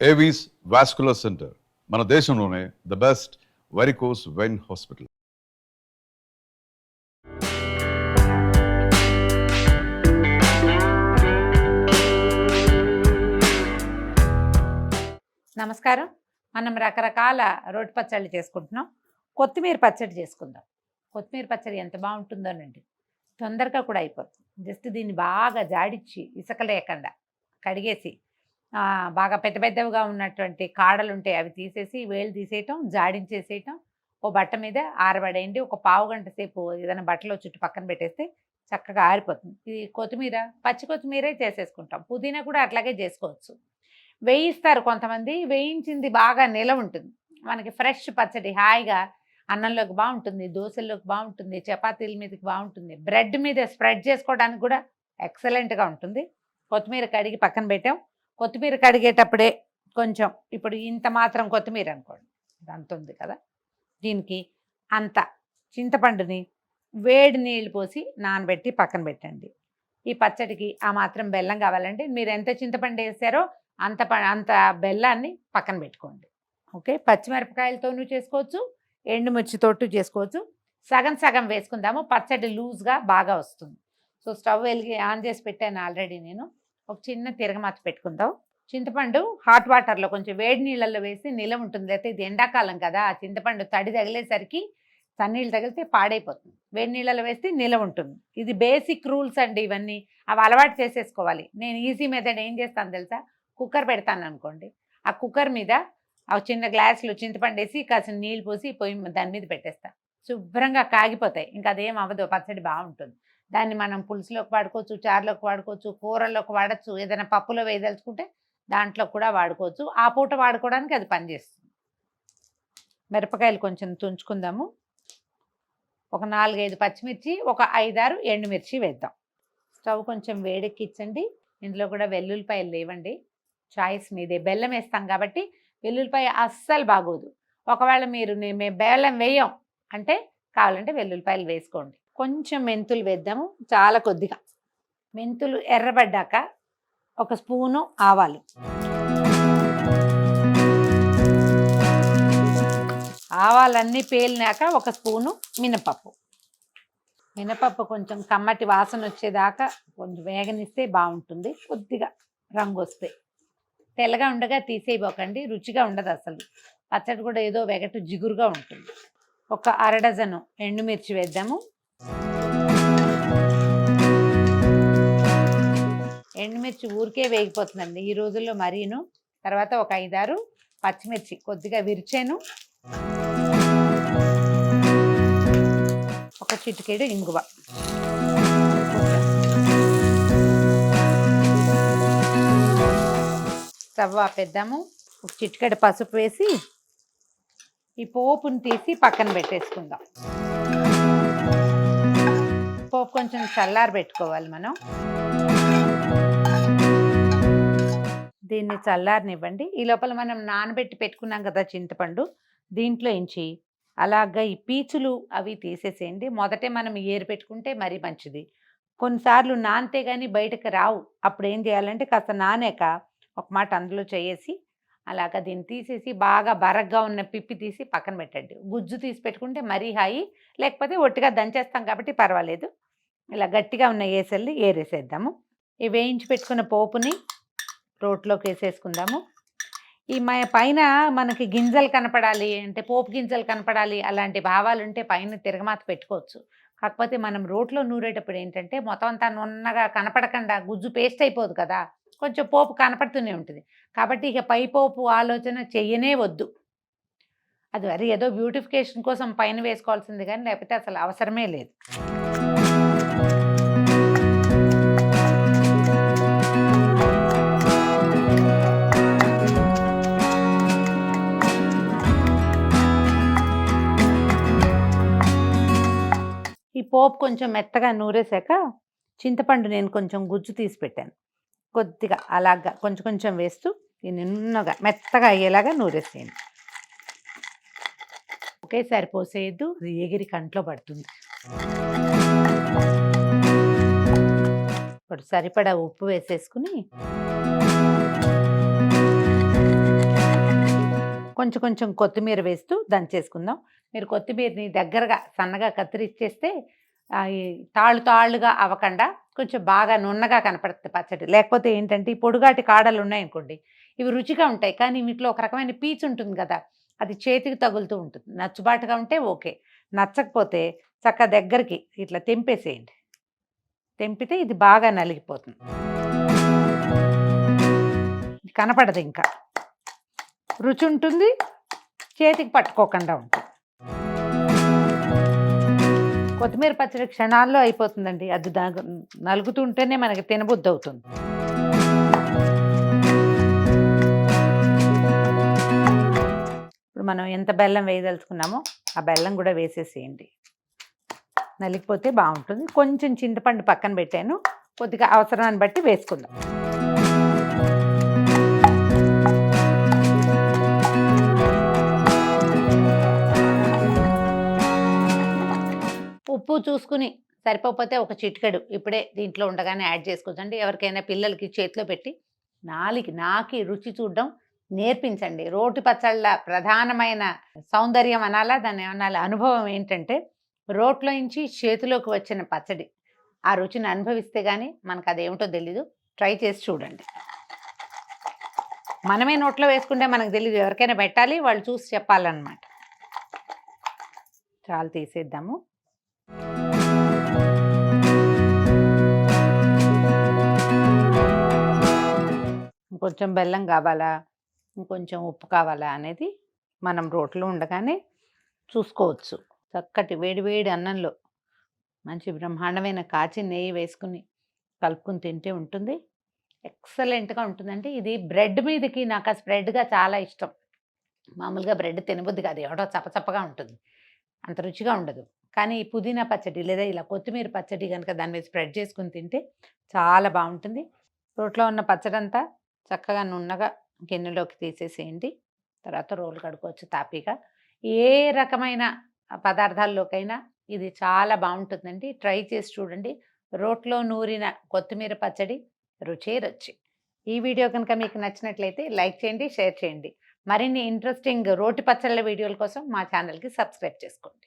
Avis vascular centre మన దేశంలోనే the best varicose vein hospital. నమస్కారం. మనం రకరకాల రోటి పచ్చళ్ళు చేసుకుంటున్నాం. కొత్తిమీర పచ్చడి చేసుకుందాం. కొత్తిమీర పచ్చడి ఎంత బాగుంటుందోనండి, తొందరగా కూడా అయిపోతుంది. జస్ట్ దీన్ని బాగా జాడిచ్చి ఇసుక లేకుండా కడిగేసి బాగా పెద్ద పెద్దవిగా ఉన్నటువంటి కాడలు ఉంటాయి అవి తీసేసి వేలు తీసేయటం, జాడించేసేయటం, ఓ బట్ట మీద ఆరబడేయండి. ఒక పావు గంట సేపు ఏదైనా బట్టలో చుట్టూ పక్కన పెట్టేస్తే చక్కగా ఆరిపోతుంది. ఇది కొత్తిమీర, పచ్చి కొత్తిమీరే చేసేసుకుంటాం. పుదీనా కూడా అట్లాగే చేసుకోవచ్చు. వేయిస్తారు కొంతమంది, వేయించింది బాగా నిలవ ఉంటుంది. మనకి ఫ్రెష్ పచ్చడి హాయిగా అన్నంలోకి బాగుంటుంది, దోశల్లోకి బాగుంటుంది, చపాతీల మీదకి బాగుంటుంది, బ్రెడ్ మీద స్ప్రెడ్ చేసుకోవడానికి కూడా ఎక్సలెంట్గా ఉంటుంది. కొత్తిమీర కడిగి పక్కన పెట్టాం. కొత్తిమీర కడిగేటప్పుడే కొంచెం, ఇప్పుడు ఇంత మాత్రం కొత్తిమీర అనుకోండి, అంత ఉంది కదా, దీనికి అంత చింతపండుని వేడి నీళ్ళు పోసి నానబెట్టి పక్కన పెట్టండి. ఈ పచ్చడికి ఆ మాత్రం బెల్లం కావాలంటే మీరు ఎంత చింతపండు వేసారో అంత బెల్లాన్ని పక్కన పెట్టుకోండి. ఓకే, పచ్చిమిరపకాయలతోనూ చేసుకోవచ్చు, ఎండుమిర్చితోటూ చేసుకోవచ్చు. సగం సగం వేసుకుందాము, పచ్చడి లూజ్గా బాగా వస్తుంది. సో స్టవ్ వెలిగి ఆన్ చేసి పెట్టాను ఆల్రెడీ నేను. ఒక చిన్న తిరగమాత పెట్టుకుందాం. చింతపండు హాట్ వాటర్లో కొంచెం వేడి నీళ్ళల్లో వేసి నిలవ ఉంటుంది. అయితే ఇది ఎండాకాలం కదా, ఆ చింతపండు తడి తగిలేసరికి సన్నీళ్ళు తగిలితే పాడైపోతుంది. వేడి నీళ్ళలో వేస్తే నిలవ ఉంటుంది. ఇది బేసిక్ రూల్స్ అండి, ఇవన్నీ అవి అలవాటు చేసేసుకోవాలి. నేను ఈజీ మెథడ్ ఏం చేస్తాను తెలుసా, కుక్కర్ పెడతాను అనుకోండి, ఆ కుక్కర్ మీద ఆ చిన్న గ్లాసులో చింతపండు వేసి కాసిన నీళ్ళు పోసి పొయ్యి దాని మీద పెట్టేస్తాను. శుభ్రంగా కాగిపోతాయి, ఇంకా అదేం అవ్వదు, పచ్చడి బాగుంటుంది. దాన్ని మనం పులుసులోకి వాడుకోవచ్చు, చారులోకి వాడుకోవచ్చు, కూరల్లోకి వాడచ్చు, ఏదైనా పప్పులో వేయదలుచుకుంటే దాంట్లో కూడా వాడుకోవచ్చు. ఆ పూట వాడుకోవడానికి అది పనిచేస్తుంది. మిరపకాయలు కొంచెం తుంచుకుందాము. ఒక 4-5 పచ్చిమిర్చి, ఒక 5-6 ఎండుమిర్చి వేద్దాం. స్టవ్ కొంచెం వేడెక్కించండి. ఇందులో కూడా వెల్లుల్లిపాయలు లేవండి, చాయిస్ మీదే. బెల్లం వేస్తాం కాబట్టి వెల్లుల్లిపాయ అస్సలు బాగోదు. ఒకవేళ మేము బెల్లం వేయం అంటే కావాలంటే వెల్లుల్లిపాయలు వేసుకోండి. కొంచెం మెంతులు వేద్దాము, చాలా కొద్దిగా. మెంతులు ఎర్రబడ్డాక ఒక స్పూను ఆవాలు, ఆవాలన్నీ పేలినాక ఒక స్పూను మినపప్పు. మినపప్పు కొంచెం కమ్మటి వాసన వచ్చేదాకా కొంచెం వేగనిస్తే బాగుంటుంది. కొద్దిగా రంగు వస్తే, తెల్లగా ఉండగా తీసేయబోకండి, రుచిగా ఉండదు అసలు. పచ్చడి కూడా ఏదో వెగటు జిగురుగా ఉంటుంది. ఒక 1/2 డజను ఎండుమిర్చి వేద్దాము. ఎండుమిర్చి ఊరికే వేగిపోతుందండి ఈ రోజుల్లో మరీను. తర్వాత ఒక 5-6 పచ్చిమిర్చి కొద్దిగా విరిచాను. ఒక చిటికెడు ఇంగువ, స్టవ్ ఆపేద్దాము. ఒక చిటికెడు పసుపు వేసి ఈ పోపుని తీసి పక్కన పెట్టేసుకుందాం. పోపు కొంచెం చల్లారి పెట్టుకోవాలి మనం. దీన్ని చల్లారనివ్వండి. ఈ లోపల మనం నానబెట్టి పెట్టుకున్నాం కదా చింతపండు, దీంట్లో ఇంచి అలాగా ఈ పీచులు అవి తీసేసేయండి. మొదటే మనం ఏరు పెట్టుకుంటే మరీ మంచిది. కొన్నిసార్లు నానితే కానీ బయటకు రావు. అప్పుడు ఏం చేయాలంటే కాస్త నానాక ఒక మాట అందులో చేసి అలాగా దీన్ని తీసేసి బాగా బరగ్గా ఉన్న పిప్పి తీసి పక్కన పెట్టండి. గుజ్జు తీసి పెట్టుకుంటే మరీ హాయి, లేకపోతే ఒట్టిగా దంచేస్తాం కాబట్టి పర్వాలేదు. ఇలా గట్టిగా ఉన్న ఏసల్ని ఏరేసేద్దాము. ఈ వేయించి పెట్టుకున్న పోపుని రోట్లోకి వేసేసుకుందాము. ఈ పైన మనకి గింజలు కనపడాలి అంటే, పోపు గింజలు కనపడాలి అలాంటి భావాలు ఉంటే పైన తిరగమాత పెట్టుకోవచ్చు. కాకపోతే మనం రోట్లో నూరేటప్పుడు ఏంటంటే మొత్తం అంతా నున్నగా కనపడకుండా గుజ్జు పేస్ట్ అయిపోదు కదా, కొంచెం పోపు కనపడుతూనే ఉంటుంది. కాబట్టి ఇక పై పోపు ఆలోచన చెయ్యనే వద్దు. అది మరి ఏదో బ్యూటిఫికేషన్ కోసం పైన వేసుకోవాల్సింది కానీ లేకపోతే అసలు అవసరమే లేదు. ఈ పోపు కొంచెం మెత్తగా నూరేసాక చింతపండు నేను కొంచెం గుజ్జు తీసి పెట్టాను. కొద్దిగా అలాగా కొంచెం కొంచెం వేస్తూ నిన్నగా మెత్తగా అయ్యేలాగా నూరేసేయండి. ఒకేసారి పోసేయద్దు, అది ఎగిరి కంట్లో పడుతుంది. ఇప్పుడు సరిపడా ఉప్పు వేసేసుకుని కొంచెం కొంచెం కొత్తిమీర వేస్తూ దంచేసుకుందాం. మీరు కొత్తిమీరని దగ్గరగా సన్నగా కత్తిరిచ్చేస్తే ఈ తాళ్ళు తాళ్ళుగా అవ్వకుండా కొంచెం బాగా నున్నగా కనపడుతుంది పచ్చడి. లేకపోతే ఏంటంటే ఈ పొడుగాటి కాడలు ఉన్నాయనుకోండి, ఇవి రుచిగా ఉంటాయి. కానీ వీటిలో ఒక రకమైన పీచు ఉంటుంది కదా, అది చేతికి తగులుతూ ఉంటుంది. నచ్చుబాటుగా ఉంటే ఓకే, నచ్చకపోతే దగ్గరికి ఇట్లా తెంపేసేయండి. తెంపితే ఇది బాగా నలిగిపోతుంది, కనపడదు, ఇంకా రుచి ఉంటుంది, చేతికి పట్టుకోకుండా ఉంటుంది. కొత్తిమీర పచ్చడి క్షణాల్లో అయిపోతుందండి. అది నలుగుతుంటేనే మనకి తినబుద్ధి అవుతుంది. ఇప్పుడు మనం ఎంత బెల్లం వేయదలుచుకున్నామో ఆ బెల్లం కూడా వేసేసేయండి. నలిగిపోతే బాగుంటుంది. కొంచెం చింతపండు పక్కన పెట్టాను, కొద్దిగా అవసరాన్ని బట్టి వేసుకుందాం. ఉప్పు చూసుకుని సరిపోతే ఒక చిటికెడు ఇప్పుడే దీంట్లో ఉండగానే యాడ్ చేసుకోవచ్చండి. ఎవరికైనా పిల్లలకి చేతిలో పెట్టి నాకి రుచి చూడడం నేర్పించండి. రోటి పచ్చళ్ళ ప్రధానమైన సౌందర్యం అనాలా, దాన్ని ఏమనాలి, అనుభవం ఏంటంటే రోట్లో నుంచి చేతిలోకి వచ్చిన పచ్చడి. ఆ రుచిని అనుభవిస్తే కానీ మనకు అదేమిటో తెలీదు. ట్రై చేసి చూడండి. మనమే నోట్లో వేసుకుంటే మనకు తెలీదు, ఎవరికైనా పెట్టాలి, వాళ్ళు చూసి చెప్పాలన్నమాట. చాలా తీసేద్దాము. ఇంకొంచెం బెల్లం కావాలా, ఇంకొంచెం ఉప్పు కావాలా అనేది మనం రోట్లో ఉండగానే చూసుకోవచ్చు. చక్కటి వేడి వేడి అన్నంలో మంచి బ్రహ్మాండమైన కాచిన నెయ్యి వేసుకుని కలుపుకుని తింటే ఉంటుంది, ఎక్సలెంట్గా ఉంటుందండి. ఇది బ్రెడ్ మీదకి నాకు ఆ స్ప్రెడ్గా చాలా ఇష్టం. మామూలుగా బ్రెడ్ తినబుద్ది కాదు, ఎవడో చప్పచప్పగా ఉంటుంది, అంత రుచిగా ఉండదు. కానీ ఈ పుదీనా పచ్చడి లేదా ఇలా కొత్తిమీర పచ్చడి కనుక దాని మీద స్ప్రెడ్ చేసుకుని తింటే చాలా బాగుంటుంది. రోట్లో ఉన్న పచ్చడంతా చక్కగా నున్నగా గిన్నెలోకి తీసేసేయండి. తర్వాత రోలు కడుక్కోవచ్చు తాపీగా. ఏ రకమైన పదార్థాల్లోకైనా ఇది చాలా బాగుంటుందండి. ట్రై చేసి చూడండి. రోట్లో నూరిన కొత్తిమీర పచ్చడి రుచే రుచి. ఈ వీడియో కనుక మీకు నచ్చినట్లయితే లైక్ చేయండి, షేర్ చేయండి. మరిన్ని ఇంట్రెస్టింగ్ రోటి పచ్చళ్ళ వీడియోల కోసం మా ఛానల్కి సబ్స్క్రైబ్ చేసుకోండి.